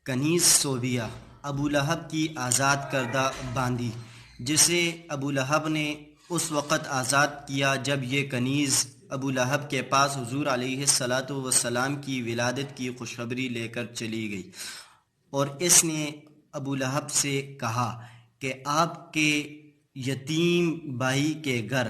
کنیز صوبیہ ابو لہب کی آزاد کردہ باندی، جسے ابو لہب نے اس وقت آزاد کیا جب یہ کنیز ابو لہب کے پاس حضور علیہ الصلاۃ والسلام کی ولادت کی خوشخبری لے کر چلی گئی، اور اس نے ابو لہب سے کہا کہ آپ کے یتیم بھائی کے گھر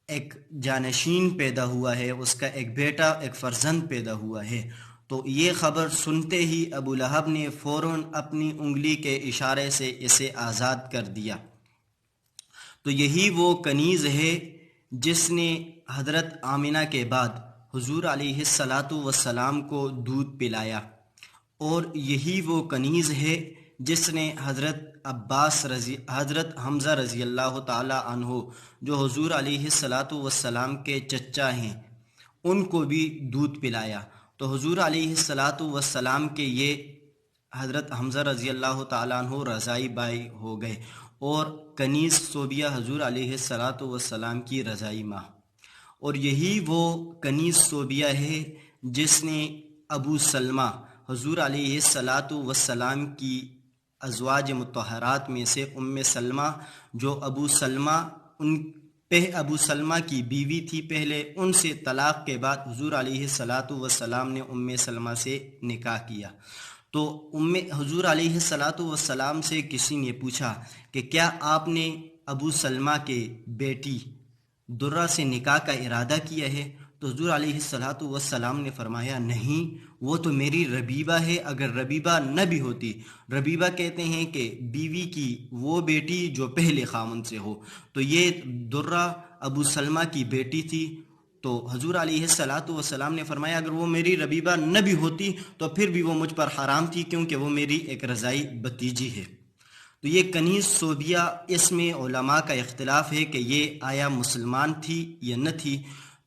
ایک جانشین پیدا ہوا ہے، اس کا ایک بیٹا، ایک فرزند پیدا ہوا ہے۔ تو یہ خبر سنتے ہی ابو لہب نے فوراً اپنی انگلی کے اشارے سے اسے آزاد کر دیا۔ تو یہی وہ کنیز ہے جس نے حضرت آمنہ کے بعد حضور علیہ الصلاۃ والسلام کو دودھ پلایا، اور یہی وہ کنیز ہے جس نے حضرت حمزہ رضی اللہ تعالی عنہ، جو حضور علیہ الصلاۃ والسلام کے چچا ہیں، ان کو بھی دودھ پلایا۔ تو حضور علیہ الصلاۃ والسلام کے یہ حضرت حمزہ رضی اللہ تعالیٰ عنہ رضائی بھائی ہو گئے، اور کنیز صوبیہ حضور علیہ الصلاۃ والسلام کی رضائی ماں۔ اور یہی وہ کنیز صوبیہ ہے جس نے ابو سلمہ حضور علیہ الصلاۃ والسلام کی ازواج مطہرات میں سے ام سلمہ، جو ابو سلمہ کی بیوی تھی پہلے، ان سے طلاق کے بعد حضور علیہ الصلاۃ والسلام نے ام سلمہ سے نکاح کیا۔ تو حضور علیہ الصلاۃ والسلام سے کسی نے پوچھا کہ کیا آپ نے ابو سلمہ کے بیٹی درہ سے نکاح کا ارادہ کیا ہے؟ تو حضور علیہ الصلاۃ والسلام نے فرمایا نہیں، وہ تو میری ربیبہ ہے، اگر ربیبہ نہ بھی ہوتی۔ ربیبہ کہتے ہیں کہ بیوی کی وہ بیٹی جو پہلے خامن سے ہو، تو یہ درہ ابو سلمہ کی بیٹی تھی۔ تو حضور علیہ الصلاۃ والسلام نے فرمایا اگر وہ میری ربیبہ نہ بھی ہوتی تو پھر بھی وہ مجھ پر حرام تھی، کیونکہ وہ میری ایک رضائی بتیجی ہے۔ تو یہ کنیز صوبیہ، اس میں علماء کا اختلاف ہے کہ یہ آیا مسلمان تھی یا نہ تھی۔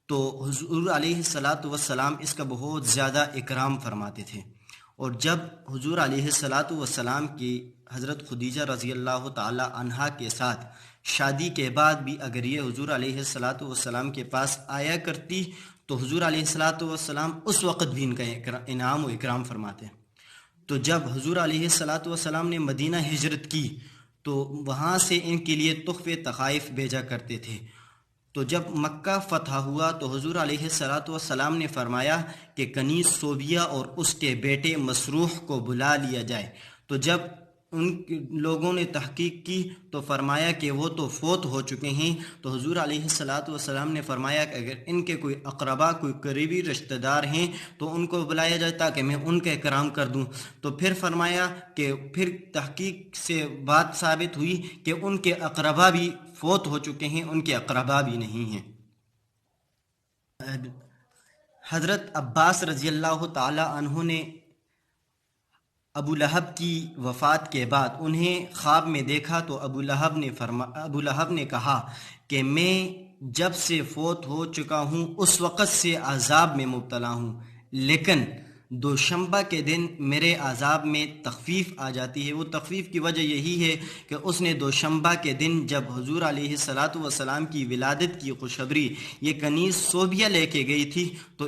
تو حضور علیہ الصلاۃ والسلام اس کا بہت زیادہ اکرام فرماتے تھے، اور جب حضور علیہ الصلاۃ والسلام کی حضرت خدیجہ رضی اللہ تعالی عنہا کے ساتھ شادی کے بعد بھی اگر یہ حضور علیہ الصلاۃ والسلام کے پاس آیا کرتی تو حضور علیہ الصلاۃ والسلام اس وقت بھی ان کا انعام و اکرام فرماتے۔ تو جب حضور علیہ الصلاۃ والسلام نے مدینہ ہجرت کی تو وہاں سے ان کے لیے تحفے تحائف بھیجا کرتے تھے۔ تو جب مکہ فتح ہوا تو حضور علیہ الصلاۃ والسلام نے فرمایا کہ کنیز صوبیہ اور اس کے بیٹے مسروح کو بلا لیا جائے۔ تو جب ان لوگوں نے تحقیق کی تو فرمایا کہ وہ تو فوت ہو چکے ہیں۔ تو حضور علیہ الصلاۃ والسلام نے فرمایا کہ اگر ان کے کوئی اقربا، کوئی قریبی رشتہ دار ہیں تو ان کو بلایا جائے تاکہ میں ان کا اکرام کر دوں۔ تو پھر فرمایا کہ پھر تحقیق سے بات ثابت ہوئی کہ ان کے اقربا بھی فوت ہو چکے ہیں، ان کے اقربا بھی نہیں ہیں۔ حضرت عباس رضی اللہ تعالی عنہ نے ابو لہب کی وفات کے بعد انہیں خواب میں دیکھا، تو ابو لہب نے کہا کہ میں جب سے فوت ہو چکا ہوں اس وقت سے عذاب میں مبتلا ہوں، لیکن دوشنبہ کے دن میرے عذاب میں تخفیف آ جاتی ہے۔ وہ تخفیف کی وجہ یہی ہے کہ اس نے دوشنبہ کے دن جب حضور علیہ الصلاۃ والسلام کی ولادت کی خوشخبری یہ کنیز صوبیہ لے کے گئی تھی، تو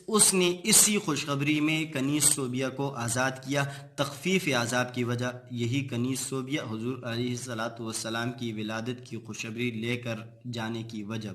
اس نے اسی خوشخبری میں کنیز صوبیہ کو آزاد کیا۔ تخفیف عذاب کی وجہ یہی کنیز صوبیہ حضور علیہ الصلاۃ والسلام کی ولادت کی خوشخبری لے کر جانے کی وجہ